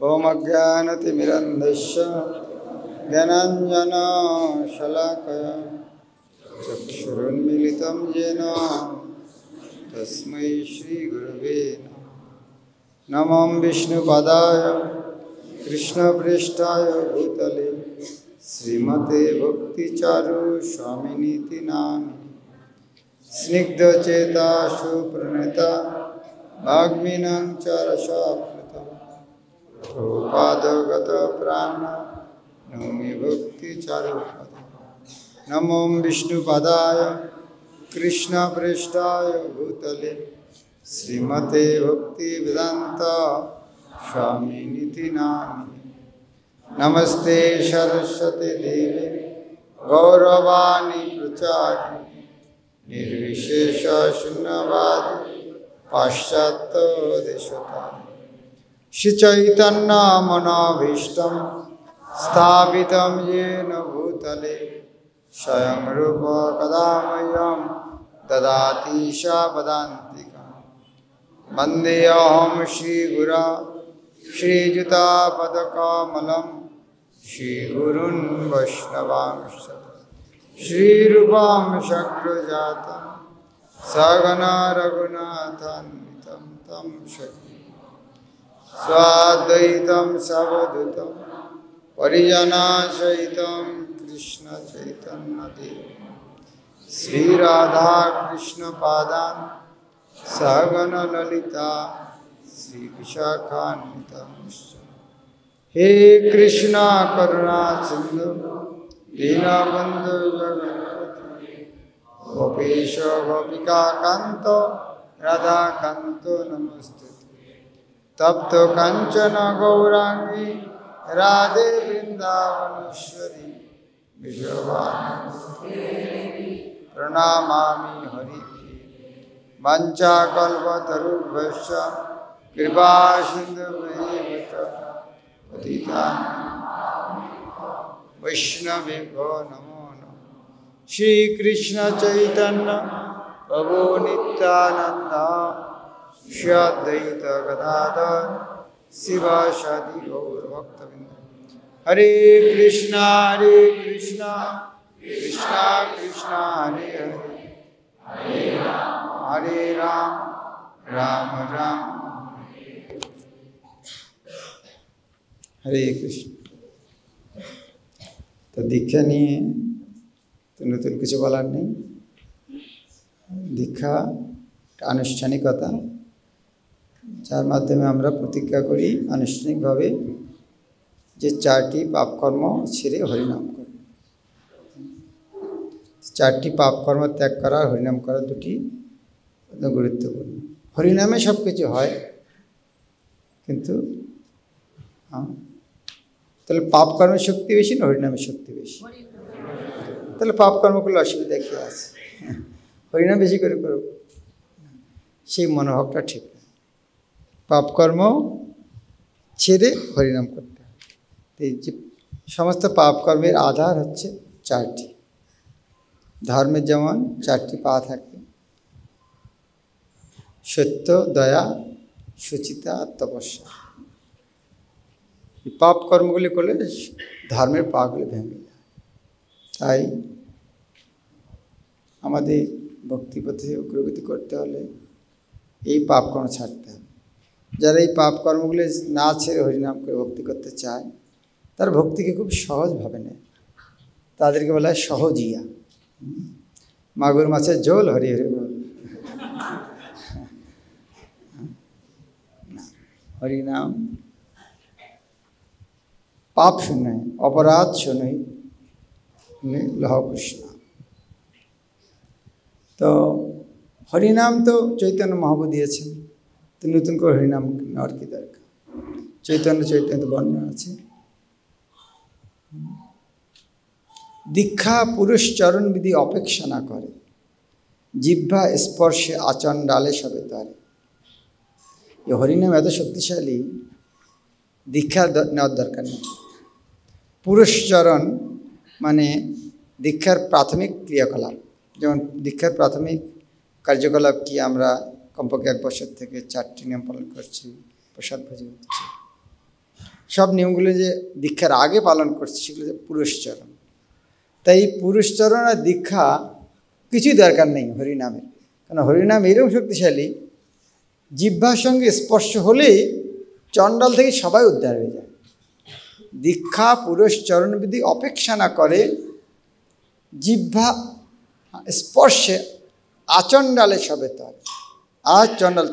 ओम अज्ञानतिमिरन्धस्य ज्ञानाञ्जनशलाकया चक्षुरुन्मीलितं येन तस्मै श्रीगुरवे नमः। नमो विष्णुपदाय कृष्णप्रेष्ठाय भूतले श्रीमते भक्तिचारु स्वामिनीति नामिने। स्निग्धचेता सुप्रणीता वाग्मीनं च रसाप्लुतं रूपादगत प्राण नौमि भक्तिचारुपदं। नमो विष्णुपदाय कृष्णप्रेष्ठाय भूतले श्रीमते भक्तिवेदांत स्वामिनीति नामिने। नमस्ते सरस्वती देवी गौरवाणी प्रचारिणे निर्विशेष शून्यवादी पाश्चात्य देशतारिणे। श्री चैतन्य मनोभीष्टं स्थापितं येन भूतले स्वयं रूप कदा मह्यं ददाति वदान्तिकं। वन्देऽहं श्रीगुरा श्रीयुतापदकमलं श्रीगुरून् वैष्णवांश्च श्रीरूपं शक्रजातं सगना रघुनाथान्वितं तं स्वाद्वैतं सवधूतं परिजनसहितं कृष्ण चैतन्यदेव श्रीराधा कृष्ण पादान् सहगण ललिता श्रीविशाखान्वितांश्च। हे कृष्ण करुणा सिंधु दीनबन्धु जगत्पते गोपेश गोपिका कांत राधा कांत नमस्ते। तप्त कांचन गौरांगी राधे वृंदावनेश्वरी विश्वभानुसुते प्रणमामि हरिप्रिये। वंचाकल्पतरुभ्यश्च कृपा सिन्धुभ्येव च पतितानां वैष्णवेभ्यो नमो नमः। श्री कृष्ण चैतन्य प्रभु नित्यानंद श्री अद्वैत गदाधर शिवासादि गौरभक्तवृंद। हरे कृष्णा कृष्णा कृष्णा हरे हरे हरे राम राम राम हरे कृष्ण। तो दीक्षा নিয়ে তো নতুন কিছু বলার নেই। দীক্ষা আনুষ্ঠানিকতা, যার মাধ্যমে আমরা প্রতিজ্ঞা করি আনুষ্ঠানিকভাবে যে চারটি পাপকর্ম ছেড়ে হরিনাম করব। চারটি পাপকর্ম ত্যাগ করা, হরিনাম করা দুটি গুরুত্বপূর্ণ। হরিনামে সব কিছু হয়, কিন্তু তাহলে পাপকর্মের শক্তি বেশি না হরিনামের শক্তি বেশি? তাহলে পাপকর্ম করলে অসুবিধা কী আছে? হরিনাম বেশি করে করব, সেই মনোভাবটা ঠিক না। পাপকর্ম ছেড়ে হরিনাম করতে হবে। এই যে সমস্ত পাপকর্মের আধার হচ্ছে চারটি। ধর্মের যেমন চারটি পা থাকে, সত্য, দয়া, সুচিতা আর তপস্যা। এই পাপ কর্মগুলি করলে ধর্মের পাগুলি ভেঙে যায়। তাই আমাদের ভক্তিপথে অগ্রগতি করতে হলে এই পাপকর্ম ছাড়তে হবে। যারা এই পাপকর্মগুলি না ছেড়ে হরিনাম করে ভক্তি করতে চায়, তার ভক্তিকে খুব সহজভাবে নেয়। তাদেরকে বলা হয় সহজিয়া। মাগুর মাছের ঝোল হরি হরি বল। হরিনাম पाप शून्य है, अपराध शून्य लह कृष्ण। तो हरिनाम तो चैतन्य महाप्रभु दिएছেন, तो नतून করে हरिनाम নেওয়ার কি দরকার? चैतन्य বর্ণনা আছে। दीक्षा पुरुष चरण विधि अपेक्षा ना करे, जिह्वा स्पर्शे आचरण डाले सबे तारे। ये हरिनाम एत शक्तिशाली, दीक्षा नेওয়ার दरकार नहीं। পুরুষচরণ মানে দীক্ষার প্রাথমিক ক্রিয়াকলাপ। যেমন দীক্ষার প্রাথমিক কার্যকলাপ কি, আমরা কমপক্ষে 1 বছর থেকে 4টি নিয়ম পালন করছি, প্রসাদ ভোজন করছি, সব নিয়মগুলো যে দীক্ষার আগে পালন করছি সেগুলো যে পুরুষচরণ। তাই পুরুষচরণ আর দীক্ষা কিছুই দরকার নেই হরিনামের, কারণ হরিনাম এরকম শক্তিশালী, জিহ্বার সঙ্গে স্পর্শ হলেই চণ্ডাল থেকে সবাই উদ্ধার হয়ে যায়। দীক্ষা পুরুষচরণ বিধি অপেক্ষা না করে জিহ্বা স্পর্শে আচণ্ডালে সবে তর, আর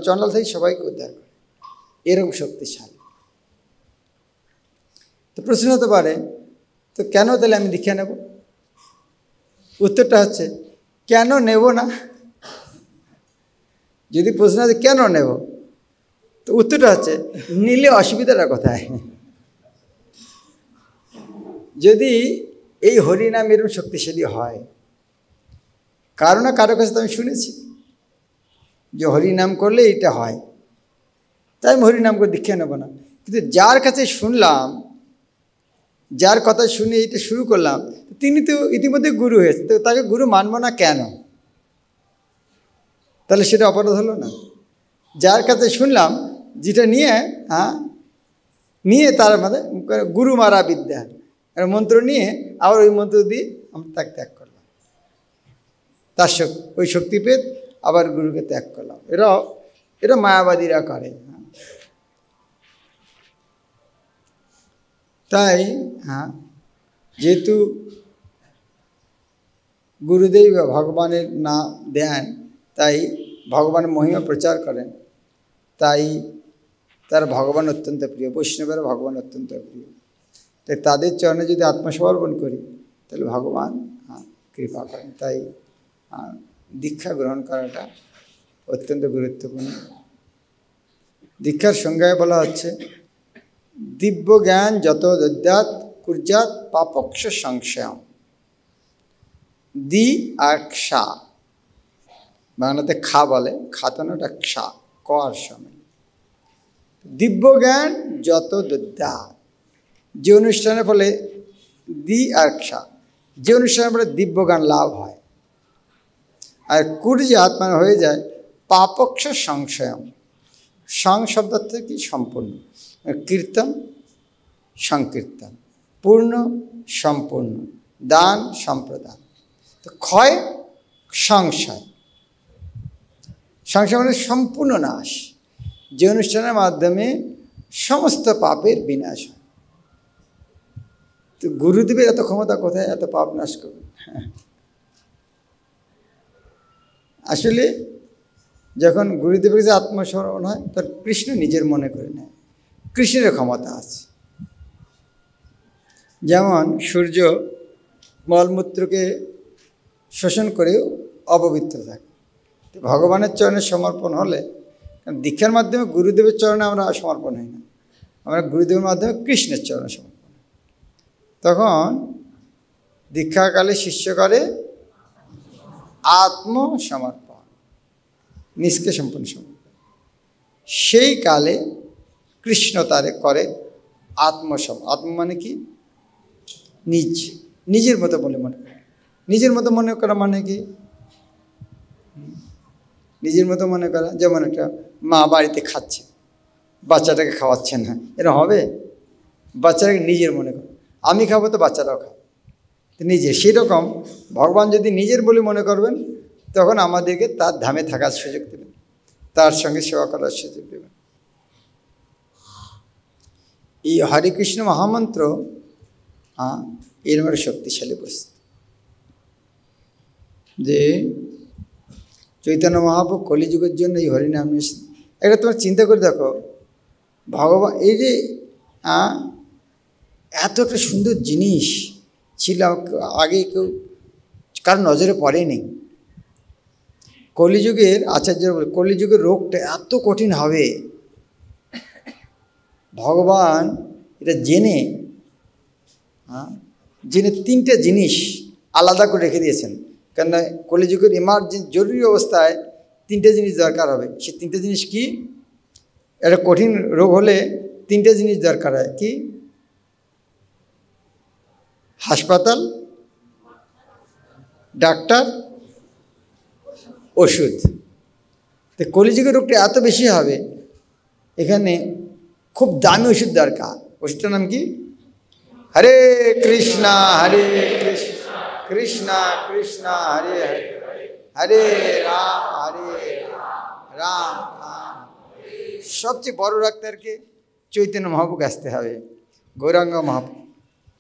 চণ্ডাল থেকে সবাইকে উদ্ধার করে, এরকম শক্তিশালী। তো প্রশ্ন হতে পারে, তো কেন তাহলে আমি দীক্ষা নেব? উত্তরটা হচ্ছে কেন নেব না। যদি প্রশ্ন আছে কেন নেব, তো উত্তরটা হচ্ছে নিলে অসুবিধাটা কোথায়? যদি এই হরিনাম এরকম শক্তিশালী হয়, কারো না কারো কাছে তো আমি শুনেছি যে হরিনাম করলে এটা হয়, তাই আমি হরিনাম করে দীক্ষা নেব না। কিন্তু যার কাছে শুনলাম, যার কথা শুনে এটা শুরু করলাম, তিনি তো ইতিমধ্যে গুরু হয়েছে, তো তাকে গুরু মানব না কেন? তাহলে সেটা অপরাধ হলো না? যার কাছে শুনলাম, যেটা নিয়ে তার মধ্যে গুরু মারা বিদ্যা, একটা মন্ত্র নিয়ে আবার ওই মন্ত্র দিয়ে আমি তাকে ত্যাগ করলাম, তার ওই শক্তি পেয়ে আবার গুরুকে ত্যাগ করলাম। এটা মায়াবাদীরা করে। তাই যেহেতু গুরুদেব ভগবানের নাম দেন, তাই ভগবানের মহিমা প্রচার করেন, তাই তার ভগবান অত্যন্ত প্রিয়, বৈষ্ণবের ভগবান অত্যন্ত প্রিয়। তাই তাদের চরণে যদি আত্মসমর্পণ করি তাহলে ভগবান কৃপা করেন। তাই দীক্ষা গ্রহণ করাটা অত্যন্ত গুরুত্বপূর্ণ। দীক্ষার সংজ্ঞায় বলা হচ্ছে দিব্য জ্ঞান যত দদ্যাৎ কুর্যাৎ পাপক্ষ সংশয়ম। দি আর ক্ষা, বাংলাতে খা বলে, খাতনাটা ক্ষা, ক আর সময়। দিব্য জ্ঞান যত দদ্যাৎ, যে অনুষ্ঠানের ফলে দি আর ক্ষা, যে অনুষ্ঠানের ফলে দিব্য জ্ঞান লাভ হয়। আর কুর্যাৎ মানে হয়ে যায় পাপক্ষ সংশয়ম। সং শব্দ থেকে কি? সম্পূর্ণ। কীর্তন সংকীর্তন, পূর্ণ সম্পূর্ণ, দান সম্প্রদান। তো ক্ষয় সংশয়, সংশয় মানে সম্পূর্ণ নাশ, যে অনুষ্ঠানের মাধ্যমে সমস্ত পাপের বিনাশ হয়। তো গুরুদেবের এত ক্ষমতা কোথায় এত পাপ নাশ করবে? আসলে যখন গুরুদেবের কাছে আত্মসমর্পণ হয় তখন কৃষ্ণ নিজের মনে করে নেয়, কৃষ্ণের ক্ষমতা আছে। যেমন সূর্য মলমূত্রকে শোষণ করেও অপবিত্র থাকে, ভগবানের চরণে সমর্পণ হলে, কারণ দীক্ষার মাধ্যমে গুরুদেবের চরণে আমরা সমর্পণ হই না, আমরা গুরুদেবের মাধ্যমে কৃষ্ণের চরণে সমর্পণ। তখন দীক্ষাকালে শিষ্য করে আত্মসমর্পণ, নিজকে সম্পূর্ণ সমর্পণ। সেই কালে কৃষ্ণ তারে করে আত্ম মানে কি? নিজের মতো বলে মনে করে। নিজের মতো মনে করা মানে কি? নিজের মতো মনে করা, যেমন একটা মা বাড়িতে খাচ্ছে, বাচ্চাটাকে খাওয়াচ্ছেন না, এরা হবে? বাচ্চাটাকে নিজের মনে করে, আমি খাবো তো বাচ্চারাও খাবো, নিজে। সেরকম ভগবান যদি নিজের বলে মনে করবেন, তখন আমাদেরকে তার ধামে থাকার সুযোগ দেবেন, তার সঙ্গে সেবা করার সুযোগ দেবেন। এই হরে কৃষ্ণ মহামন্ত্র এরকম শক্তিশালী বস্তু যে চৈতন্য মহাপ্রভু কলিযুগের জন্য এই হরিনাম নিয়েছেন। এটা তোমার চিন্তা করে দেখো, ভগবান এই যে এত একটা সুন্দর জিনিস ছিল, আগে কেউ কারণ নজরে পড়েনি। কলিযুগের আচার্যরা বলে কলিযুগের রোগটা এত কঠিন হবে, ভগবান এটা জেনে 3টে জিনিস আলাদা করে রেখে দিয়েছেন। কেননা কলিযুগের ইমার্জেন্সি জরুরি অবস্থায় 3টে জিনিস দরকার হবে। সে 3টে জিনিস কি? একটা কঠিন রোগ হলে 3টে জিনিস দরকার হয়। কি? হাসপাতাল, ডাক্তার, ওষুধ। তো কলিযুগের রোগটা এত বেশি হবে, এখানে খুব দামি ওষুধ দরকার। ওষুধটার নাম কি? হরে কৃষ্ণা হরে কৃষ্ণ কৃষ্ণা কৃষ্ণা হরে হরে, হরে রাম রাম রাম। সবচেয়ে বড় ডাক্তারকে চৈতন্য মহাপ্রভুকে আসতে হবে।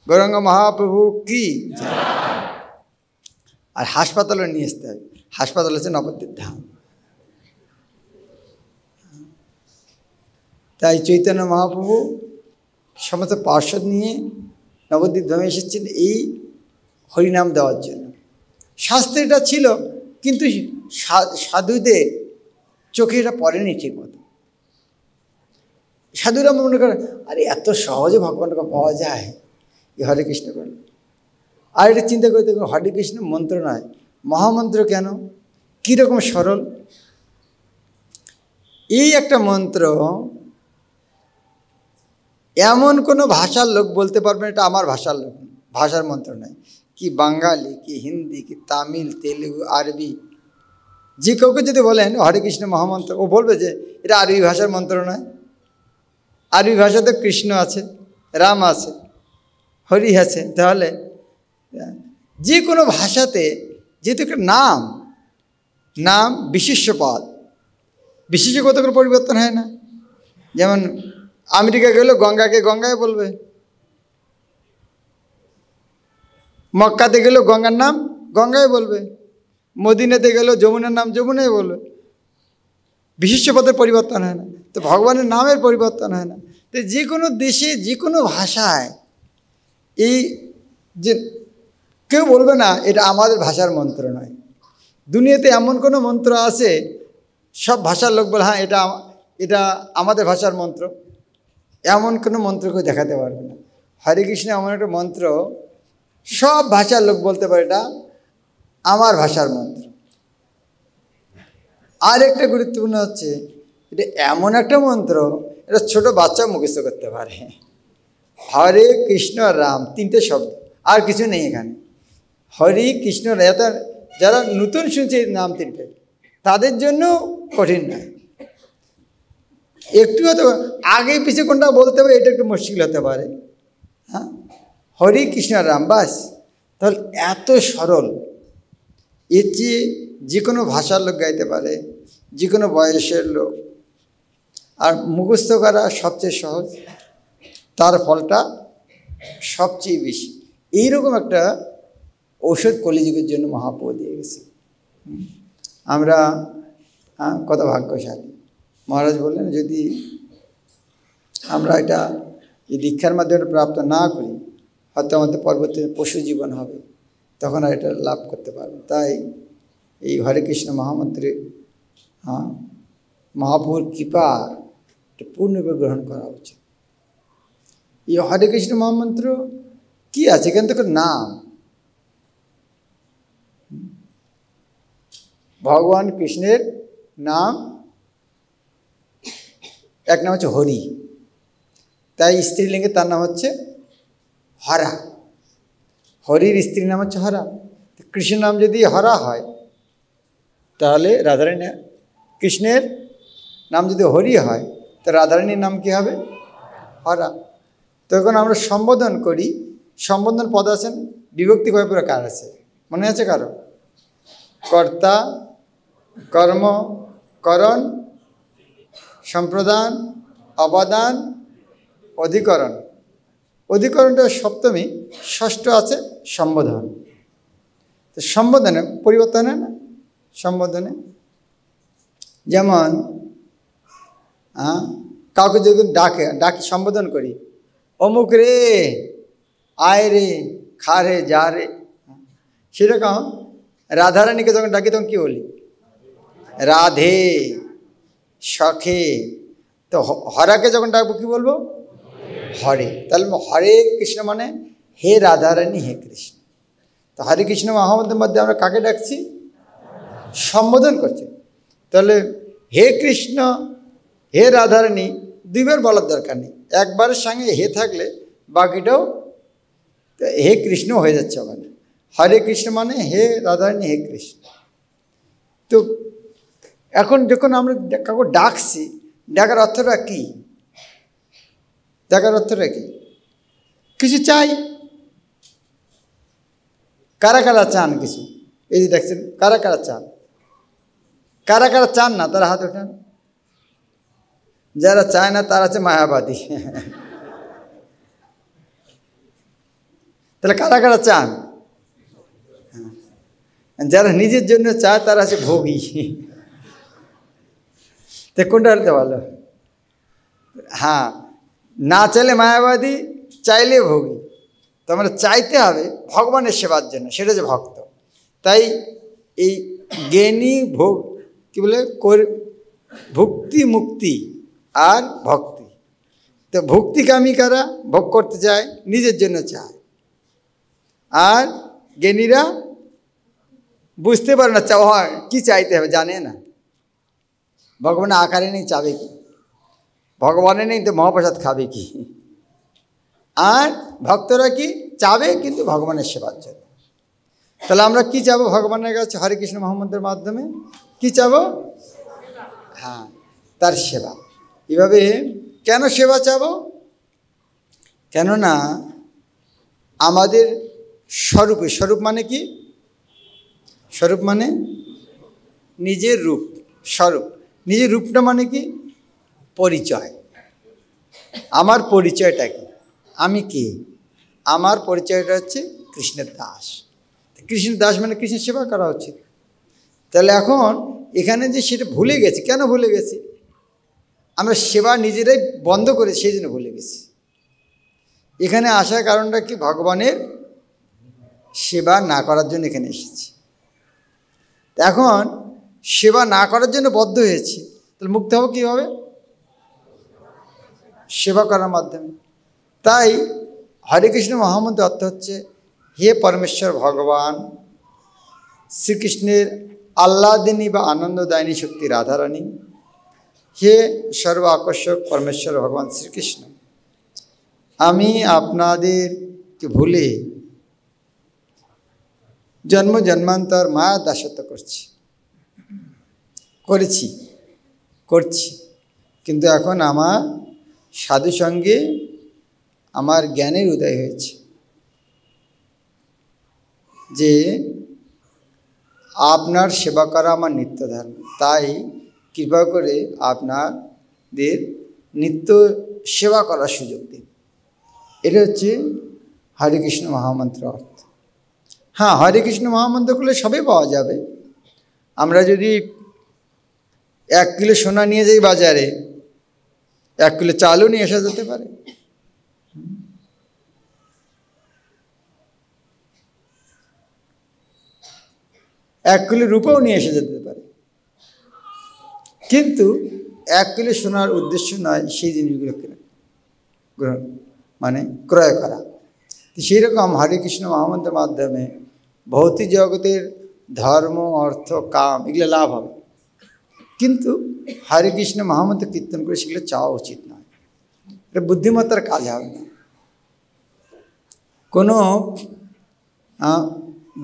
গৌরাঙ্গ মহাপ্রভু কি। আর হাসপাতালে নিয়ে আসতে হবে। হাসপাতাল হচ্ছে নবদ্বীপ ধাম। তাই চৈতন্য মহাপ্রভু সমস্ত পার্শ্বদ নিয়ে নবদ্বীপ ধামে এসেছেন এই হরিনাম দেওয়ার জন্য। শাস্ত্রে এটা ছিল, কিন্তু সাধুদের চোখে এটা পড়েনি ঠিক মতো। সাধুরা মনে করে আরে এত সহজে ভগবানকে পাওয়া যায়, এই হরে কৃষ্ণ করে। আর এটা চিন্তা করে দেখুন, হরে কৃষ্ণ মন্ত্র নয়, মহামন্ত্র। কেন? কীরকম সরল এই একটা মন্ত্র। এমন কোনো ভাষার লোক বলতে পারবেন এটা আমার ভাষার মন্ত্র নয়। কি বাঙালি, কি হিন্দি, কি তামিল, তেলুগু, আরবি, যে কাউকে যদি বলেন হরে কৃষ্ণ মহামন্ত্র, ও বলবে যে এটা আরবি ভাষার মন্ত্র নয়। আরবি ভাষাতে কৃষ্ণ আছে, রাম আছে, হরি আছে। তাহলে যে কোনো ভাষাতে যেহেতু একটা নাম বিশেষ্য পদ, বিশেষ্য কত করে পরিবর্তন হয় না। যেমন আমেরিকা গেলে গঙ্গাকে গঙ্গায় বলবে, মক্কাতে গেলেও গঙ্গার নাম গঙ্গায় বলবে, মদিনাতে গেলেও যমুনার নাম যমুনায় বলবে। বিশেষ্য পদের পরিবর্তন হয় না। তো ভগবানের নামের পরিবর্তন হয় না। তো যে কোনো দেশে যে কোনো ভাষায় এই যে কেউ বলবে না এটা আমাদের ভাষার মন্ত্র নয়। দুনিয়াতে এমন কোনো মন্ত্র আছে সব ভাষার লোক বলে হ্যাঁ এটা আমাদের ভাষার মন্ত্র, এমন কোনো মন্ত্র কেউ দেখাতে পারবে না। হরে কৃষ্ণ এমন একটা মন্ত্র সব ভাষার লোক বলতে পারে এটা আমার ভাষার মন্ত্র। আর একটা গুরুত্বপূর্ণ হচ্ছে এটা এমন একটা মন্ত্র, এটা ছোট বাচ্চা মুখস্থ করতে পারে। হরে কৃষ্ণ রাম, তিনটে শব্দ, আর কিছু নেই এখানে। হরি কৃষ্ণ, যারা নতুন শুনছে এই নাম তিনটে, তাদের জন্য কঠিন নয়। একটু হয়তো আগে পিছিয়ে কোনটা বলতে পারে, এটা একটু মুশকিল হতে পারে। হ্যাঁ, হরি কৃষ্ণ রাম, বাস। তাহলে এত সরল, এর চেয়ে যে কোনো ভাষার লোক গাইতে পারে, যে কোনো বয়সের লোক। আর মুখস্থ করা সবচেয়ে সহজ, তার ফলটা সবচেয়ে বেশি। এইরকম একটা ঔষধ কলিযুগের জন্য মহাপ্রভু দিয়ে গেছে। আমরা কত ভাগ্যশালী। মহারাজ বললেন যদি আমরা এটা এই দীক্ষার মাধ্যমে প্রাপ্ত না করি, হয়তো আমাদের পরবর্তী পশু জীবন হবে, তখন আর এটা লাভ করতে পারবে। তাই এই হরে কৃষ্ণ মহামন্ত্রে মহাপ্রভুর কৃপা পূর্ণরূপে গ্রহণ করা উচিত। এই হরে কৃষ্ণ মহামন্ত্র কি আছে এখান থেকে? নাম, ভগবান কৃষ্ণের নাম। এক নাম হচ্ছে হরি, তাই স্ত্রীলিঙ্গে তার নাম হচ্ছে হরা। হরির স্ত্রীর নাম হচ্ছে হরা। কৃষ্ণ নাম যদি হরা হয়, তাহলে রাধারানী, কৃষ্ণের নাম যদি হরি হয়, তো রাধারানীর নাম কি হবে? হরা। তখন আমরা সম্বোধন করি, সম্বোধন পদ আছেন, বিভক্তি কয় প্রকার আছে মনে আছে কারো? কর্তা, কর্ম, করণ, সম্প্রদান, অবদান, অধিকরণ। অধিকরণটা সপ্তমী, ষষ্ঠ আছে সম্বোধন। তো সম্বোধনে পরিবর্তন হয় না? সম্বোধনে যেমন কাউকে যদি ডাকি সম্বোধন করি, অমুক রে, আয় রে, খা রে, যা রে, সেরকম রাধারানীকে যখন ডাকি তখন কী বলি? রাধে, সখে। তো হরাকে যখন ডাকবো কী বলবো? হরে। তাহলে হরে কৃষ্ণ মানে হে রাধারানী, হে কৃষ্ণ। তো হরে কৃষ্ণ মহামন্ত্রের মধ্যে আমরা কাকে ডাকছি? সম্বোধন করছি। তাহলে হে কৃষ্ণ, হে রাধারানী দুইবার বলার দরকার নেই, একবারের সঙ্গে হে থাকলে বাকিটাও তো হে কৃষ্ণ হয়ে যাচ্ছে ওখানে। হরে কৃষ্ণ মানে হে রাধারানী, হে কৃষ্ণ। তো এখন যখন আমরা কাউকে ডাকছি, ডাকার অর্থটা কী? ডাকার অর্থটা কী? কিছু চাই। কারা কারা চান কিছু? এই যে দেখছেন, কারা কারা চান? কারা কারা চান না তারা হাত ওঠান। যারা চায় না তারা হচ্ছে মায়াবাদী। তাহলে কারা কারা চান? যারা নিজের জন্য চায় তারা হচ্ছে ভোগী। তো কোনটা হতে ভালো? হ্যাঁ, না চাইলে মায়াবাদী, চাইলে ভোগী। তো আমরা চাইতে হবে ভগবানের সেবার জন্য, সেটা যে ভক্ত। তাই এই জ্ঞানী ভোগ কী বলে, ভক্তি মুক্তি আর ভক্তি। তো ভক্তিকামী কারা? ভোগ করতে চায়, নিজের জন্য চায়। আর জ্ঞানীরা বুঝতে পারে না চাওয়া কী চাইতে হবে, জানে না। ভগবানের আকারে নেই, চাবে কি? ভগবানে নেই তো মহাপ্রসাদ খাবে কি? আর ভক্তরা কি চাবে? কিন্তু ভগবানের সেবার জন্য। তাহলে আমরা কি চাবো ভগবানের কাছে? হরে কৃষ্ণ মহামন্ত্রের মাধ্যমে কি চাবো? হ্যাঁ, তার সেবা। এভাবে কেন সেবা চাবো? কেননা আমাদের স্বরূপে, স্বরূপ মানে কি? স্বরূপ মানে নিজের রূপ। স্বরূপ, নিজের রূপটা মানে কি? পরিচয়। আমার পরিচয়টা কি? আমি কে? আমার পরিচয়টা হচ্ছে কৃষ্ণের দাস। কৃষ্ণের দাস মানে কৃষ্ণের সেবা করা উচিত। তাহলে এখন এখানে যে সেটা ভুলে গেছি, কেন ভুলে গেছি? আমরা সেবা নিজেরাই বন্ধ করে সেই জন্য ভুলে গেছি। এখানে আসার কারণটা কি? ভগবানের সেবা না করার জন্য এখানে এসেছি। এখন সেবা না করার জন্য বদ্ধ হয়েছি, তাহলে মুক্ত হবো কীভাবে? সেবা করার মাধ্যমে। তাই হরে কৃষ্ণ মহামন্ত্রের অর্থ হচ্ছে হে পরমেশ্বর ভগবান শ্রীকৃষ্ণের আহ্লাদিনী বা আনন্দদায়িনী শক্তি রাধারানী, হে সর্ব আকর্ষক পরমেশ্বর ভগবান শ্রীকৃষ্ণ, আমি আপনাদেরকে ভুলে জন্ম জন্মান্তর মায়া দাসত্ব করছি, কিন্তু এখন আমার সাধু সঙ্গে আমার জ্ঞানের উদয় হয়েছে যে আপনার সেবা করা আমার নিত্য ধর্ম। তাই কৃপা করে আপনাদের নিত্য সেবা করার সুযোগ দিন। এটা হচ্ছে হরে কৃষ্ণ মহামন্ত্র অর্থ। হ্যাঁ, হরে কৃষ্ণ মহামন্ত্র করলে সবই পাওয়া যাবে। আমরা যদি 1 কিলো সোনা নিয়ে যাই বাজারে, 1 কিলো চালও নিয়ে আসা যেতে পারে। 1 কিলো রূপাও নিয়ে এসে যেতে পারে। কিন্তু 1 কিলো সোনার উদ্দেশ্য নয় সেই জিনিসগুলো গ্রহণ মানে ক্রয় করা। সেই রকম হরে কৃষ্ণ মহামন্ত্রের মাধ্যমে ভৌতিক জগতের ধর্ম, অর্থ, কাম এগুলো লাভ হবে, কিন্তু হরে কৃষ্ণ মহামন্ত্র কীর্তন করে সেগুলো চাওয়া উচিত নয়। এটা বুদ্ধিমত্তার কাজ হবে না। কোনো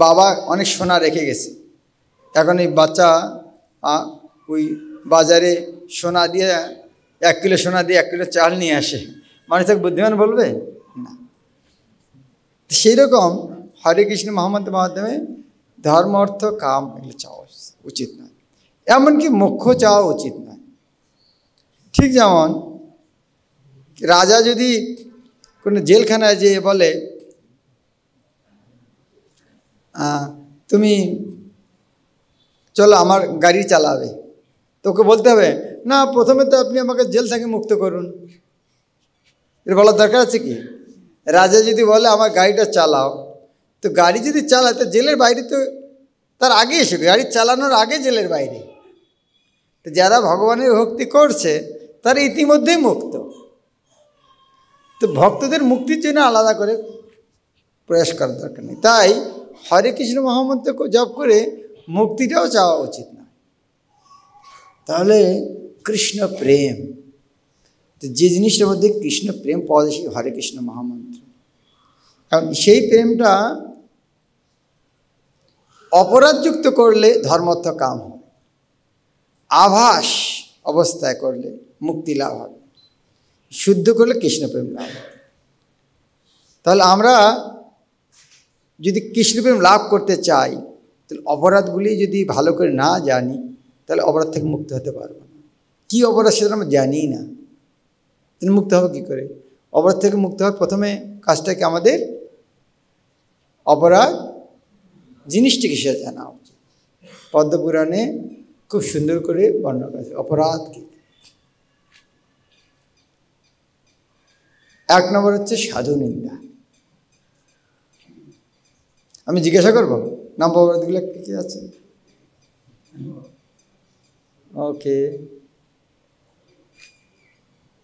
বাবা অনেক সোনা রেখে গেছে, এখন এই বাচ্চা ওই বাজারে সোনা দিয়ে 1 কিলো সোনা দিয়ে 1 কিলো চাল নিয়ে আসে, মানুষ তাকে বুদ্ধিমান বলবে না। সেই রকম হরে কৃষ্ণ মহামন্ত্রের মাধ্যমে ধর্ম, অর্থ, কাম এগুলো চাওয়া উচিত নয়, এমনকি মোক্ষ চাওয়া উচিত নয়। ঠিক যেমন রাজা যদি কোনো জেলখানায় যেয়ে বলে তুমি চলো আমার গাড়ি চালাবে, তোকে বলতে হবে না, প্রথমে তো আপনি আমাকে জেল থেকে মুক্ত করুন। এর বলার দরকার আছে কি? রাজা যদি বলে আমার গাড়িটা চালাও, তো গাড়ি যদি চালায় তো জেলের বাইরে তো তার আগে এসে, গাড়ি চালানোর আগে জেলের বাইরে। তো যারা ভগবানের ভক্তি করছে তারা ইতিমধ্যেই মুক্ত। তো ভক্তদের মুক্তির জন্য আলাদা করে প্রয়াস করার দরকার নেই। তাই হরে কৃষ্ণ মহামন্ত্র জপ করে মুক্তিটাও চাওয়া উচিত না। তাহলে কৃষ্ণ প্রেম, তো যে জিনিসটার মধ্যে কৃষ্ণ প্রেম পাওয়া যায় সেই হরে কৃষ্ণ মহামন্ত্র। কারণ সেই প্রেমটা অপরাধযুক্ত করলে ধর্মার্থ কাম হয়, আভাস অবস্থায় করলে মুক্তি লাভ হবে, শুদ্ধ করলে কৃষ্ণপ্রেম লাভ হবে। তাহলে আমরা যদি কৃষ্ণপ্রেম লাভ করতে চাই, তাহলে অপরাধগুলি যদি ভালো করে না জানি, তাহলে অপরাধ থেকে মুক্ত হতে পারবো না। কী অপরাধ সেটা আমরা জানিই না, তাহলে মুক্ত হবে কী করে? অপরাধ থেকে মুক্ত হওয়ার প্রথমে কাজটাকে আমাদের অপরাধ জিনিসটিকে সে জানা উচিত। পদ্মপুরাণে খুব সুন্দর করে বর্ণনা করেছে অপরাধ কি। 1 নম্বর হচ্ছে সাধু নিন্দা। আমি জিজ্ঞাসা করবো নাম অপরাধগুলো কী কী আছে? ওকে,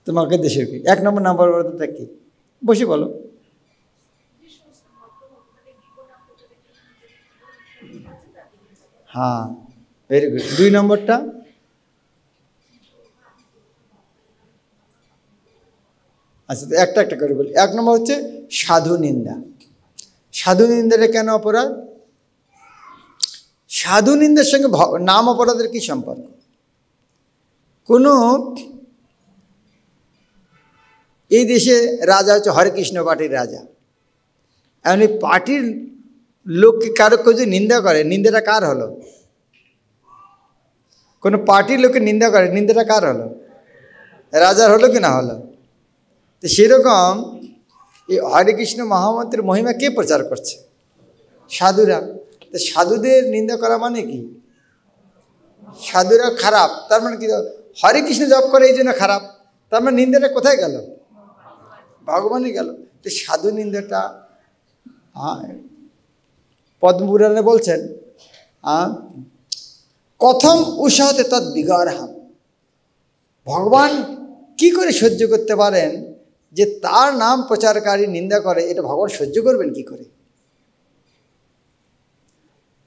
তোমাকে দেশের কি 1 নম্বর নাম্বার অপরাধটা কি? বসে বলো। হ্যাঁ, ভেরি গুড। 2 নম্বরটা? আচ্ছা, তো একটা একটা করে বলি। 1 নম্বর হচ্ছে সাধু নিন্দা। সাধু নিন্দাটা কেন অপরাধ? সাধু নিন্দার সঙ্গে নাম অপরাধের কি সম্পর্ক? কোনো এই দেশে রাজা হচ্ছে হরেকৃষ্ণ পার্টির রাজা, এমন এই পার্টির লোককে কারো কেউ যদি নিন্দা করে, নিন্দাটা কার হলো? কোনো পার্টির লোককে নিন্দা করে, নিন্দাটা কার হলো? রাজার হলো কি না হলো? তো সেরকম এই হরে কৃষ্ণ মহামন্ত্রের মহিমা কে প্রচার করছে? সাধুরা। তো সাধুদের নিন্দা করা মানে কি? সাধুরা খারাপ, তার মানে কি? হরে কৃষ্ণ জপ করে এই জন্য খারাপ, তার মানে নিন্দাটা কোথায় গেল? ভগবানই গেল। তো সাধু নিন্দাটা পদ্মপুরাণে বলছেন কথম উষাতে তৎ বিগারহাম। ভগবান কি করে সহ্য করতে পারেন যে তার নাম প্রচারকারী নিন্দা করে? এটা ভগবান সহ্য করবেন কি করে?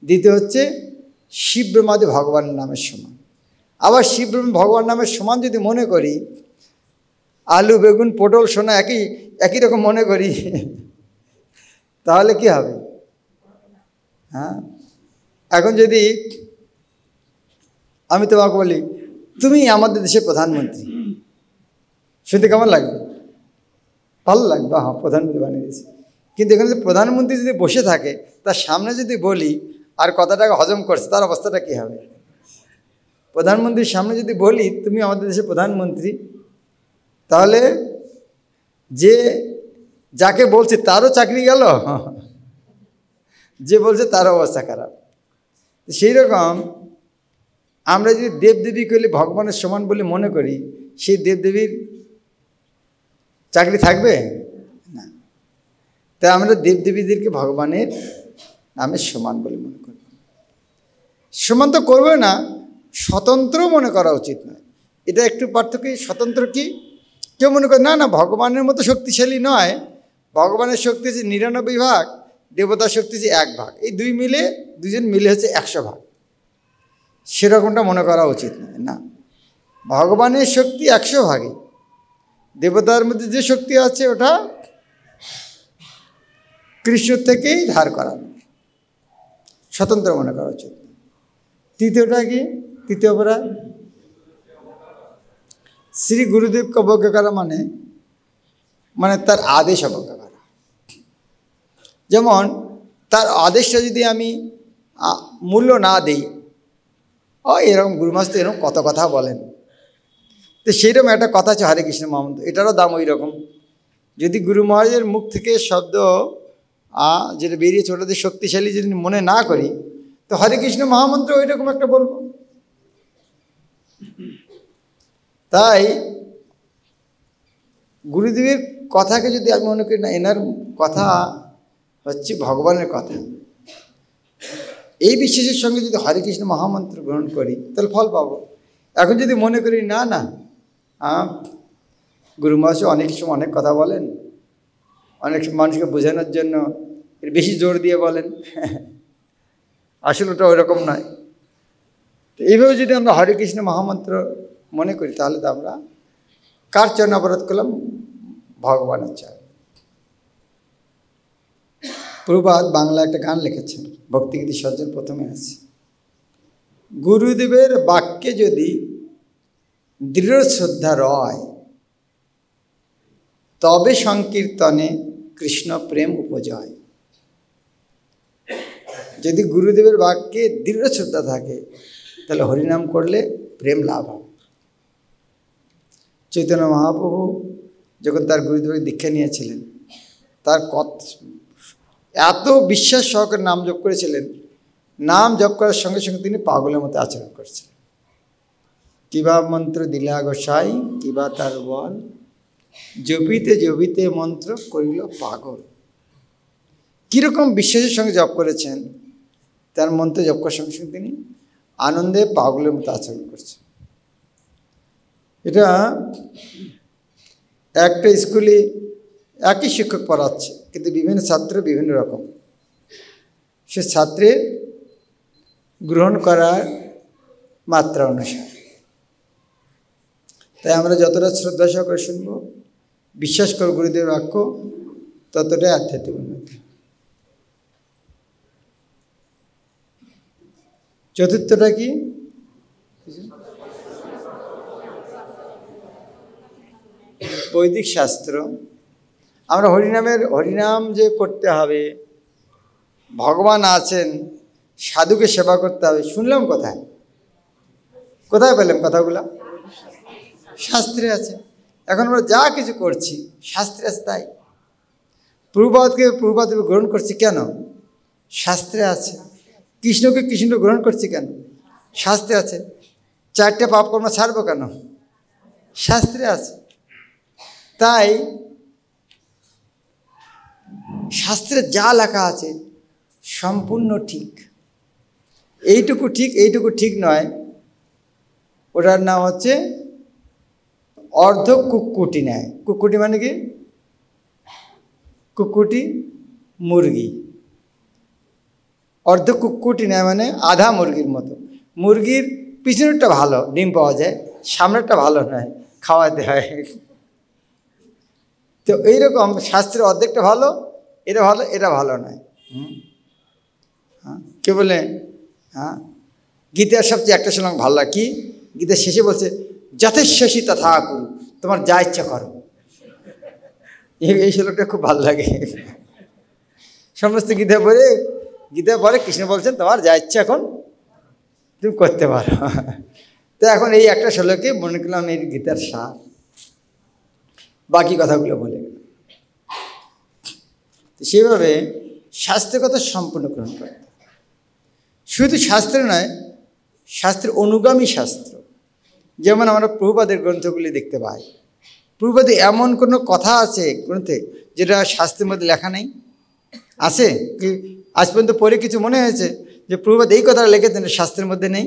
দ্বিতীয় হচ্ছে শিবব্রহ্মাদি ভগবানের নামের সমান। আবার শিবব্রহ্ম ভগবান নামের সমান যদি মনে করি, আলু বেগুন পটল সোনা একই রকম মনে করি, তাহলে কি হবে? হ্যাঁ, এখন যদি আমি তোমাকে বলি তুমি আমাদের দেশের প্রধানমন্ত্রী, শুনতে কেমন লাগবে? ভালো লাগবে, হ্যাঁ প্রধানমন্ত্রী বানিয়ে দিয়েছে। কিন্তু এখানে প্রধানমন্ত্রী যদি বসে থাকে, তার সামনে যদি বলি আর কথাটাকে হজম করছে, তার অবস্থাটা কী হবে? প্রধানমন্ত্রীর সামনে যদি বলি তুমি আমাদের দেশের প্রধানমন্ত্রী, তাহলে যে যাকে বলছে তারও চাকরি গেল, যে বলছে তার অবস্থা খারাপ। সেই রকম আমরা যদি দেবদেবী করলে ভগবানের সমান বলে মনে করি, সেই দেবদেবীর চাকরি থাকবে না। তাই আমরা দেবদেবীদেরকে ভগবানের নামের সমান বলে মনে করব। সমান তো করবে না, স্বতন্ত্র মনে করা উচিত নয়। এটা একটু পার্থক্য। স্বতন্ত্র কি? কেউ মনে করে না না ভগবানের মতো শক্তিশালী নয়, ভগবানের শক্তি হচ্ছে 99 ভাগ, দেবতার শক্তি হচ্ছে 1 ভাগ, এই দুজন মিলে হচ্ছে 100 ভাগ। সেরকমটা মনে করা উচিত নয়। না, ভগবানের শক্তি 100 ভাগে, দেবতার মধ্যে যে শক্তি আছে ওটা কৃষ্ণ থেকেই ধার করানো, স্বতন্ত্র মনে করা উচিত। তৃতীয়টা কি? তৃতীয় অপরাধ শ্রী গুরুদেবকে অবজ্ঞা করা, মানে তার আদেশ অবজ্ঞা করা। যেমন তার আদেশটা যদি আমি মূল্য না দিই, এরকম গুরুমাস তো এরকম কত কথা বলেন, তো সেইরকম একটা কথা আছে হরে কৃষ্ণ মহামন্ত্র, এটারও দাম ওই রকম। যদি গুরু মহারাজের মুখ থেকে শব্দ যেটা বেরিয়েছে ওটাতে শক্তিশালী যদি মনে না করি, তো হরে কৃষ্ণ মহামন্ত্র ওই রকম একটা বলবো। তাই গুরুদেবের কথাকে যদি আমি মনে করি না এনার কথা হচ্ছে ভগবানের কথা, এই বিশ্বাসের সঙ্গে যদি হরে কৃষ্ণ মহামন্ত্র গ্রহণ করি তাহলে ফল পাবো। এখন যদি মনে করি না না গুরু মহাশয় অনেক সময় অনেক কথা বলেন, অনেক মানুষকে বোঝানোর জন্য বেশি জোর দিয়ে বলেন, আসলে ওটা ওইরকম নয়। তো এইভাবে যদি আমরা হরে কৃষ্ণ মহামন্ত্র মনে করি, তাহলে তো আমরা কার চরণে অপরাধ করলাম? ভগবানের চরণে। প্রভুপাদ বাংলা একটা গান লিখেছেন, ভক্তিগীতি সজ্জন প্রথমে আছে, গুরুদেবের বাক্যে যদি দৃঢ় শ্রদ্ধা রয়, তবে সংকীর্তনে কৃষ্ণ প্রেম উপজয়। যদি গুরুদেবের বাক্যে দৃঢ় শ্রদ্ধা থাকে তাহলে হরিনাম করলে প্রেম লাভ হবে। চৈতন্য মহাপ্রভু যখন তার গুরুদেবের দীক্ষা নিয়েছিলেন, তার এত বিশ্বাস সহকারে নাম জপ করেছিলেন, নাম জপ করার সঙ্গে সঙ্গে তিনি পাগলের মতো আচরণ করছিলেন। কিবা মন্ত্র দিলা গোসাই, কিবা তার বল, জপিতে জপিতে মন্ত্র করিল পাগল। কীরকম বিশ্বাসের সঙ্গে জপ করেছেন, তার মন্ত্র জপ করার সঙ্গে সঙ্গে তিনি আনন্দে পাগলের মতো আচরণ করছেন। এটা একটা স্কুলে একই শিক্ষক পড়াচ্ছে, কিন্তু বিভিন্ন ছাত্র বিভিন্ন রকম, সে ছাত্রের গ্রহণ করার মাত্রা অনুসারে। তাই আমরা যতটা শ্রদ্ধা সহকারে শুনব, বিশ্বাস করব গুরুদেবের বাক্য, ততটাই আধ্যাত্মিক উন্নতি। চতুর্থটা কি? বৈদিক শাস্ত্র। আমরা হরিনাম যে করতে হবে, ভগবান আছেন, সাধুকে সেবা করতে হবে, শুনলাম কোথায়? কোথায় পেলাম কথাগুলা? শাস্ত্রে আছে। এখন আমরা যা কিছু করছি শাস্ত্রে আছে। তাই প্রভুপাদ গ্রহণ করছি কেন? শাস্ত্রে আছে। কৃষ্ণকে কৃষ্ণ গ্রহণ করছি কেন? শাস্ত্রে আছে। 4টে পাপকর্ম ছাড়বো কেন? শাস্ত্রে আছে। তাই শাস্ত্রে যা লেখা আছে সম্পূর্ণ ঠিক। এইটুকু ঠিক, এইটুকু ঠিক নয়, ওটার নাম হচ্ছে অর্ধ কুক্কুটি ন্যায়। কুক্কুটি মানে কি? কুক্কুটি মুরগি। অর্ধ কুক্কুটি ন্যায় মানে আধা মুরগির মতো। মুরগির পিছনেরটা ভালো, ডিম পাওয়া যায়, সামনেরটা ভালো নয়, খাওয়াতে হয়। তো এইরকম শাস্ত্রের অর্ধেকটা ভালো, এটা ভালো, এটা ভালো নয়। কে বলে? গীতার সবচেয়ে একটা শ্লোক ভালো লাগে কি? গীতার শেষে বলছে যথেচ্ছসি তথা কুরু, তোমার যা ইচ্ছা করো। এই শ্লোকটা খুব ভালো লাগে। সমস্ত গীতা পরে কৃষ্ণ বলছেন তোমার যা ইচ্ছা এখন তুমি করতে পারো। তো এখন এই একটা শ্লোকে মনে করলাম এই গীতার সার, বাকি কথাগুলো বলে গেল। তো সেভাবে শাস্ত্রের কথা সম্পূর্ণ গ্রহণ করতে, শুধু শাস্ত্র নয়, শাস্ত্রের অনুগামী শাস্ত্র। যেমন আমরা প্রভুপাদের গ্রন্থগুলি দেখতে পাই, প্রভুপাদে এমন কোনো কথা আছে গ্রন্থে যেটা শাস্ত্রের মধ্যে লেখা নেই? আছে কি? আজ পর্যন্ত পড়ে কিছু মনে হয়েছে যে প্রভুপাদ এই কথাটা লিখেছেন শাস্ত্রের মধ্যে নেই?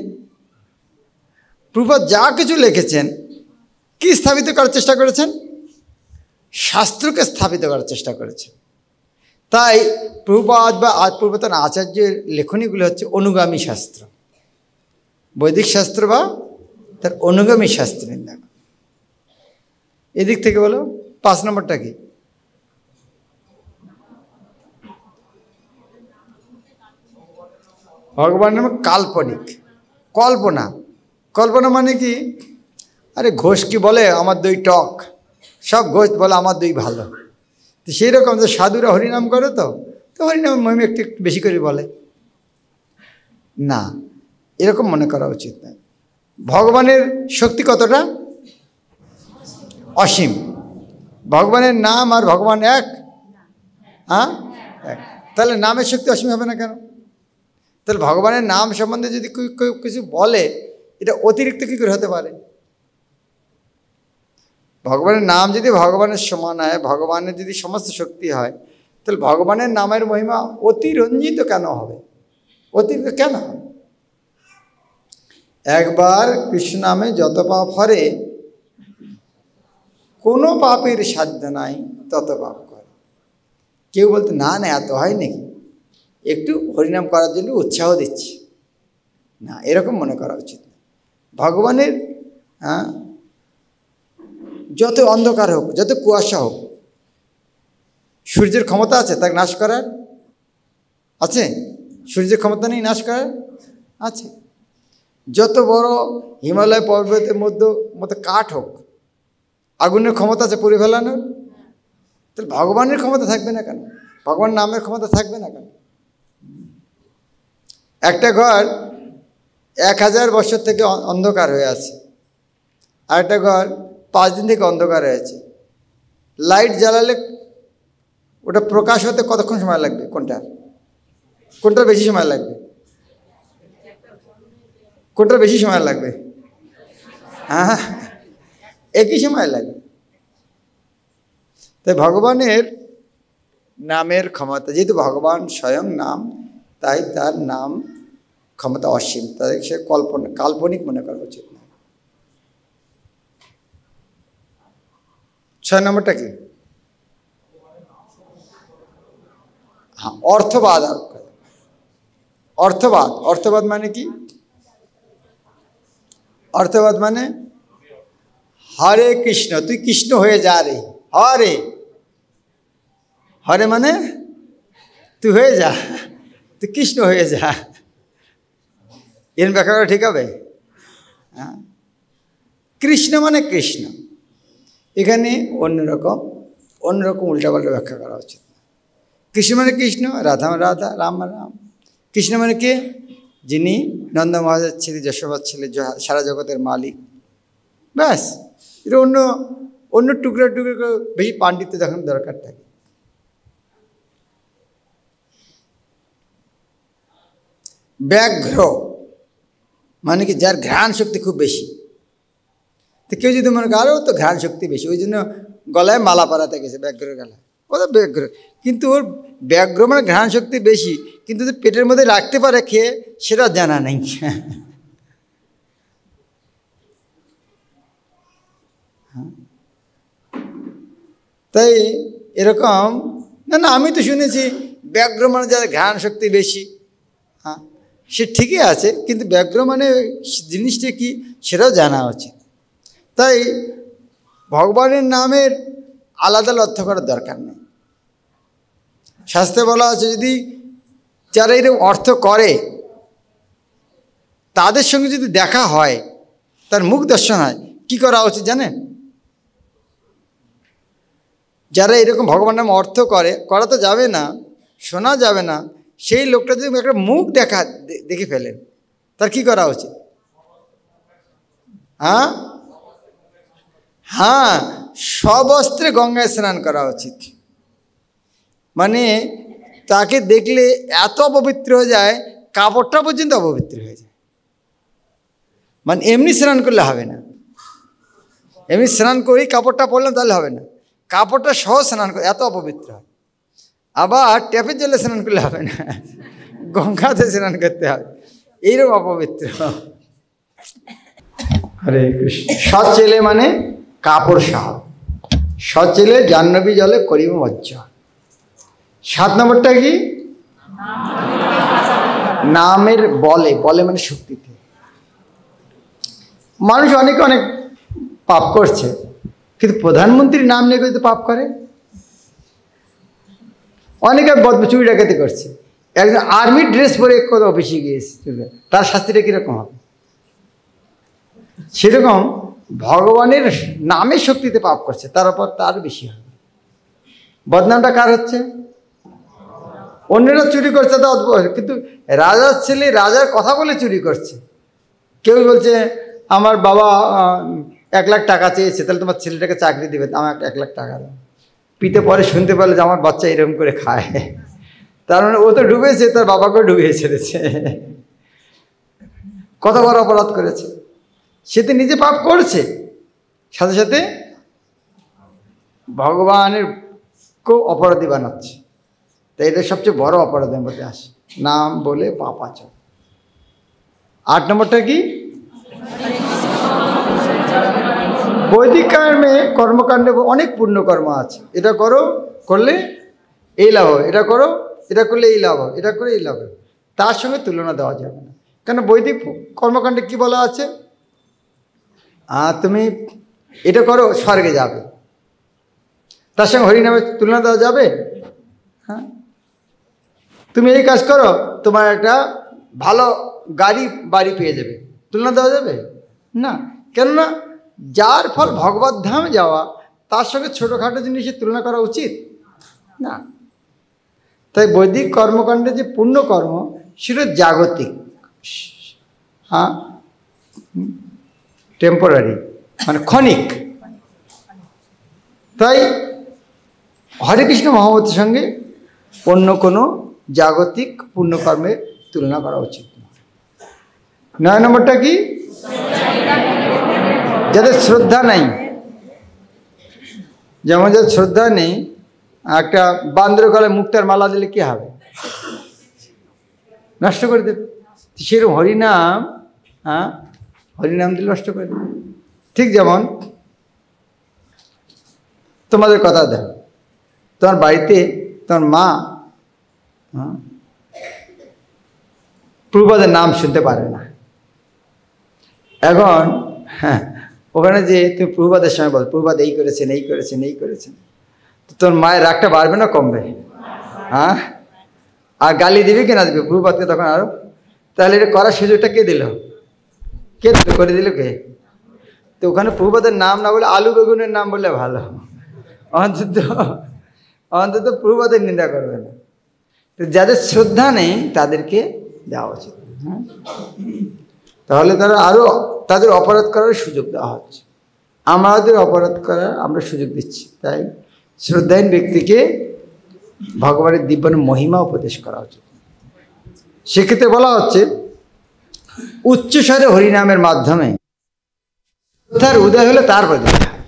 প্রভুপাদ যা কিছু লিখেছেন কি স্থাপিত করার চেষ্টা করেছেন? শাস্ত্রকে স্থাপিত করার চেষ্টা করেছেন। তাই প্রভুপাদ বা পূর্বতন আচার্যের লেখনীগুলো হচ্ছে অনুগামী শাস্ত্র, বৈদিক শাস্ত্র বা তার অনুগামী শাস্ত্রের নাম। এদিক থেকে বলো 5 নম্বরটা কি? ভগবানের নামে কাল্পনিক, কল্পনা। কল্পনা মানে কি? আরে ঘোষ কি বলে আমার দই টক, সব ঘোষ বলে আমার দই ভালো। তো সেই রকম যে সাধুরা হরিনাম করে, তো হরিনাম মহিমা একটু বেশি করে বলে না, এরকম মনে করা উচিত নয়। ভগবানের শক্তি কতটা? অসীম। ভগবানের নাম আর ভগবান এক? হ্যাঁ, এক। তাহলে নামের শক্তি অসীম হবে না কেন? তাহলে ভগবানের নাম সম্বন্ধে যদি কেউ কিছু বলে, এটা অতিরিক্ত কী করে হতে পারে? ভগবানের নাম যদি ভগবানের সমান হয়, ভগবানের যদি সমস্ত শক্তি হয়, তাহলে ভগবানের নামের মহিমা অতিরঞ্জিত কেন হবে? অতিরিক্ত কেন হবে? একবার কৃষ্ণ নামে যত পাপ হরে, কোনো পাপের সাধ্য নাই তত পাপ করে। কেউ বলতে না না এত হয় নাকি, একটু হরিনাম করার জন্য উৎসাহ দিচ্ছি, না, এরকম মনে করা উচিত না। ভগবানের যত অন্ধকার হোক, যত কুয়াশা হোক, সূর্যের ক্ষমতা আছে তাকে নাশ করার? আছে? সূর্যের ক্ষমতা নেই নাশ করার? আছে। যত বড় হিমালয় পর্বতের মধ্যে কাঠ হোক, আগুনের ক্ষমতা আছে পুড়ে ফেলানোর। তাহলে ভগবানের ক্ষমতা থাকবে না কেন? ভগবান নামের ক্ষমতা থাকবে না কেন? একটা ঘর 1000 বছর থেকে অন্ধকার হয়ে আছে, আর একটা ঘর 5 দিন থেকে অন্ধকার হয়েছে। লাইট জ্বালালে ওটা প্রকাশ হতে কতক্ষণ সময় লাগবে? কোনটার বেশি সময় লাগবে? কোনটার বেশি সময় লাগবে? হ্যাঁ, একই সময় লাগবে। তাই ভগবানের নামের ক্ষমতা, যেহেতু ভগবান স্বয়ং নাম, তাই তার নাম ক্ষমতা অসীম। তাদের সে কাল্পনিক মনে করা উচিত না। 6 নম্বরটা কি? হ্যাঁ, অর্থবাদ। অর্থবাদ মানে কি? অর্থবাদ মানে হরে কৃষ্ণ, তুই কৃষ্ণ হয়ে যা রে। হরে মানে তুই হয়ে যা, তুই কৃষ্ণ হয়ে যা। এর ব্যাখ্যা করা ঠিক হবে? হ্যাঁ, কৃষ্ণ মানে কৃষ্ণ। এখানে অন্যরকম উল্টাপাল্টা ব্যাখ্যা করা উচিত। কৃষ্ণ মানে কৃষ্ণ, রাধা মানে রাধা, রাম মানে রাম। কৃষ্ণ মানে কে? যিনি নন্দ মহারাজের ছেলে, যশোদার ছেলে, সারা জগতের মালিক। ব্যাস। এটা অন্য টুকরা বেশি পাণ্ডিত্য দেখানোর দরকার থাকে। ব্যাঘ্র মানে কি? যার ঘ্রাণ শক্তি খুব বেশি। তো কেউ যদি মনে করে আরও তো ঘ্রাণ শক্তি বেশি, ওই জন্য গলায় মালা পরাতে গেছে ব্যাঘ্রের গলায়, ও তো ব্যাঘ্র। কিন্তু ওর ব্যাঘ্র মানে ঘ্রাণ শক্তি বেশি, কিন্তু যে পেটের মধ্যে রাখতে পারে খেয়ে, সেটা জানা নেই। তাই এরকম না, আমি তো শুনেছি ব্যাঘ্র মানে যাদের ঘ্রাণ শক্তি বেশি। হ্যাঁ, সে ঠিকই আছে, কিন্তু ব্যাঘ্র মানে জিনিসটা কি সেটাও জানা উচিত। তাই ভগবানের নামের আলাদা অর্থ করার দরকার নেই। শাস্ত্রে বলা আছে, যদি যারা এরকম অর্থ করে তাদের সঙ্গে যদি দেখা হয়, তার মুখ দর্শন হয়, কি করা উচিত জানেন? যারা এরকম ভগবান নাম অর্থ করা তো যাবে না, শোনা যাবে না, সেই লোকটা যদি একটা মুখ দেখে ফেলেন, তার কি করা উচিত? হ্যাঁ, সবস্ত্রে গঙ্গায় স্নান করা উচিত। মানে তাকে দেখলে এত অপবিত্র হয়ে যায়, কাপড়টা পর্যন্ত অপবিত্র হয়ে যায়। মানে এমনি স্নান করলে হবে না, এমনি স্নান করি কাপড়টা পরলাম তাহলে হবে না, কাপড়টা সহ স্নান করে, এত অপবিত্র হয়। আবার ট্যাপের জলে স্নান করলে হবে না, গঙ্গাতে স্নান করতে হবে, এইরকম অপবিত্র। হরে কৃষ্ণ। সচ্ছেলে মানে কাপড় সহ, সচ্ছেলে জাহ্নবী জলে করিব মজ্জ। 7 নম্বরটা কি? নামের বলে মানে শক্তিতে। মানুষ অনেক পাপ করছে, কিন্তু প্রধানমন্ত্রীর নাম নিয়ে কিন্তু পাপ করে। অনেকে চুরি ডাকাতি করছে, একজন আর্মির ড্রেস পরে কত অফিসে গিয়েছে, তার শাস্তিটা কীরকম হবে? সেরকম ভগবানের নামের শক্তিতে পাপ করছে, তার উপর তার বেশি হবে। বদনামটা কার হচ্ছে? অন্যরা চুরি করছে তা অদ্ভুত, কিন্তু রাজার ছেলে রাজার কথা বলে চুরি করছে। কেউ বলছে আমার বাবা 1 লাখ টাকা চেয়েছে, তাহলে তোমার ছেলেটাকে চাকরি দেবে, আমার 1 লাখ টাকা দাও। পিতে পরে শুনতে পারলে যে আমার বাচ্চা এরকম করে খায়, তার মানে ও তো ডুবেছে, তার বাবাকেও ডুবিয়ে ছেড়েছে। কত বড় অপরাধ করেছে, সে তো নিজে পাপ করছে, সাথে সাথে ভগবানের কেও অপরাধী বানাচ্ছে। তাই এটা সবচেয়ে বড় অপরাধের মধ্যে আসে, নাম বলে পাপ আচরণ। 8 নম্বরটা কি? বৈদিক কর্মকাণ্ডে অনেক পুণ্যকর্ম আছে। এটা করলে এই লাভ হবে, এটা করলে এই লাভ হবে, এটা করে এই লাভ হবে। তার সঙ্গে তুলনা দেওয়া যাবে না। কেন? বৈদিক কর্মকাণ্ডে কি বলা আছে? তুমি এটা করো, স্বর্গে যাবে। তার সঙ্গে হরিনামের তুলনা দেওয়া যাবে? হ্যাঁ, তুমি এই কাজ করো, তোমার একটা ভালো গাড়ি বাড়ি পেয়ে যাবে, তুলনা দেওয়া যাবে না। কেননা যার ফল ভগবত ধামে যাওয়া, তার সঙ্গে ছোটোখাটো জিনিসের তুলনা করা উচিত না। তাই বৈদিক কর্মকাণ্ডে যে পুণ্যকর্ম, সেটা জাগতিক, হ্যাঁ, টেম্পোরারি, মানে ক্ষণিক। তাই হরে কৃষ্ণ মহামতের সঙ্গে অন্য কোনো জাগতিক পুণ্যকর্মের তুলনা করা উচিত না। 9 নম্বরটা কি? যাদের শ্রদ্ধা নেই, যেমন যাদের শ্রদ্ধা নেই, একটা বান্দর গলায় মুক্তার মালা দিলে কি হবে? নষ্ট করে দেবে। সেরকম হরিনাম, হ্যাঁ, হরিনাম দিলে নষ্ট করে দেবে। ঠিক যেমন তোমাদের কথা দেখো, তোমার বাড়িতে তোমার মা প্রভুপাদের নাম শুনতে পারে না। এখন হ্যাঁ, ওখানে যে তুমি প্রভুপাদের সময় বল, প্রভুপাদ এই করেছেন, এই করেছেন, এই করেছেন, তো তোর মায়ের রাগটা বাড়বে না কমবে? হ্যাঁ, আর গালি দিবে কি না দিবে প্রভুপাদকে তখন আরো? তাহলে এটা করার সুযোগটা কে দিল? কে দিল? করে দিল কে? তো ওখানে প্রভুপাদের নাম না বলে আলু বেগুনের নাম বললে ভালো, অন্তত অন্তত প্রভুপাদের নিন্দা করবে না। তো যাদের শ্রদ্ধা নেই তাদেরকে দেওয়া উচিত। হ্যাঁ, তাহলে তারা আরও তাদের অপরাধ করার সুযোগ দেওয়া হচ্ছে, আমাদের অপরাধ করার আমরা সুযোগ দিচ্ছি। তাই শ্রদ্ধাহীন ব্যক্তিকে ভগবানের দিব্য মহিমা উপদেশ করা উচিত। সেক্ষেত্রে বলা হচ্ছে উচ্চস্বরে হরিনামের মাধ্যমে শ্রদ্ধার উদয় হলে তারপর দেখা হয়।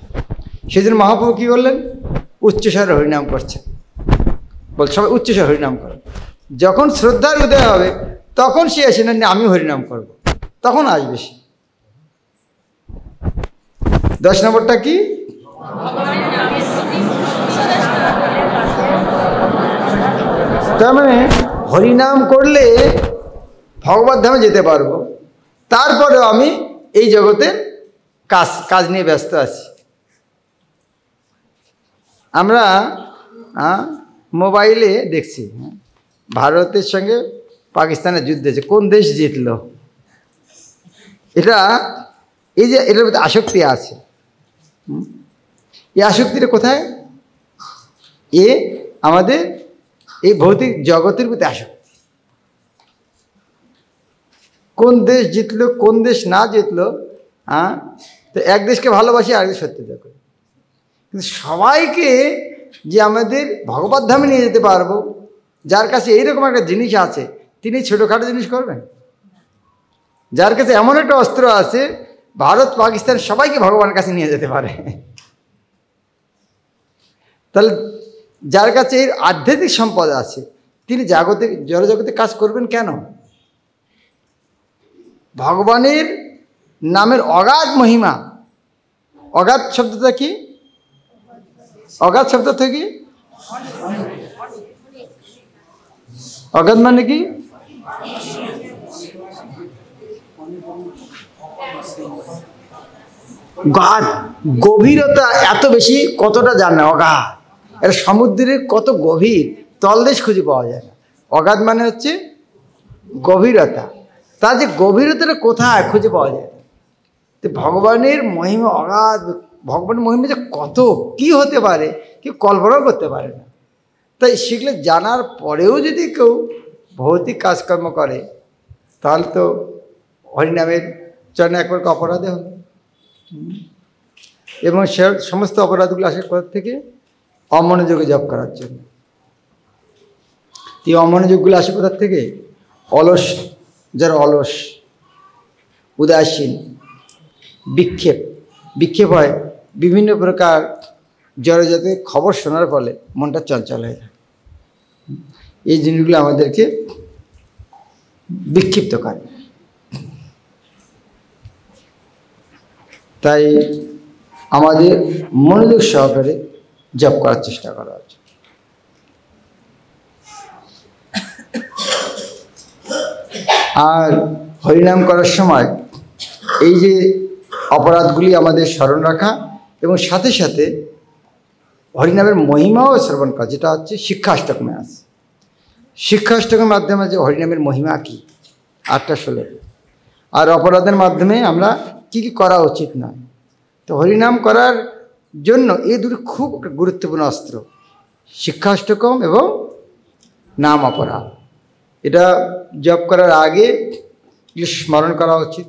সেদিন মহাপ্রভু কী বললেন? উচ্চস্বরে হরিনাম করছে, বল সবাই উচ্চস্বরে হরিনাম করো। যখন শ্রদ্ধার উদয় হবে তখন সে আসে না আমি হরিনাম করব, তখন আসবে সে। 10 নম্বরটা কি? তার মানে হরিনাম করলে ভগবত ধামে যেতে পারবো, তারপরেও আমি এই জগতে কাজ নিয়ে ব্যস্ত আছি। আমরা মোবাইলে দেখছি ভারতের সঙ্গে পাকিস্তানের যুদ্ধ হয়েছে, কোন দেশ জিতলো? এটা এই যে এটার মধ্যে আসক্তি আছে, এই আসক্তিটা কোথায়? আমাদের এই ভৌতিক জগতের প্রতি আসক্তি। কোন দেশ জিতলো, কোন দেশ না জিতলো, তো এক দেশকে ভালোবাসি, আর দেশ সত্যতা করি। কিন্তু সবাইকে যে আমাদের ভগবত ধামে নিয়ে যেতে পারবো, যার কাছে এইরকম একটা জিনিস আছে, তিনি ছোটোখাটো জিনিস করবেন? যার কাছে এমন একটা অস্ত্র আছে, ভারত পাকিস্তান সবাইকে ভগবানের কাছে নিয়ে যেতে পারে, তাহলে যার কাছে এর আধ্যাত্মিক সম্পদ আছে, তিনি জাগতিক জড়জগতে কাজ করবেন কেন? ভগবানের নামের অগাধ মহিমা। অগাধ শব্দটা কি? অগাধ শব্দ থেকে অগাধ মানে কি? গাঢ়, গভীরতা এত বেশি কতটা জানে অগাধ। এটা সমুদ্রের কত গভীর, তলদেশ খুঁজে পাওয়া যায় না। অগাধ মানে হচ্ছে গভীরতা, তার যে গভীরতাটা কোথায় খুঁজে পাওয়া যায় না। তো ভগবানের মহিমা অগাধ, ভগবানের মহিমা যে কত কি হতে পারে কেউ কল্পনাও করতে পারে না। তাই সেগুলো জানার পরেও যদি কেউ ভৌতিক কাজকর্ম করে, তাহলে তো হরিনামের চরণে একবার অপরাধে হলো। এবং সে সমস্ত অপরাধগুলো আসে কোথা থেকে? অমনোযোগে জপ করার জন্য। এই অমনোযোগগুলো আসে কোথার থেকে? অলস, যারা অলস, উদাসীন, বিক্ষেপ হয় বিভিন্ন প্রকার জড়জাতে খবর শোনার ফলে মনটা চঞ্চল হয়ে যায়। এই জিনিসগুলো আমাদেরকে বিক্ষিপ্ত করে। তাই আমাদের মনোযোগ সহকারে জপ করার চেষ্টা করা উচিত। আর হরিনাম করার সময় এই যে অপরাধগুলি আমাদের স্মরণ রাখা এবং সাথে সাথে হরিনামের মহিমাও শ্রবণ করা, যেটা হচ্ছে শিক্ষাষ্টকমে আছে। শিক্ষাষ্টকের মাধ্যমে যে হরিনামের মহিমা কী 8টা 16 আর অপরাধের মাধ্যমে আমরা কী কী করা উচিত নয়। তো হরিনাম করার জন্য এই দুটো খুব গুরুত্বপূর্ণ অস্ত্র, শিক্ষাষ্টকম এবং নাম অপরাধ। এটা জপ করার আগে স্মরণ করা উচিত,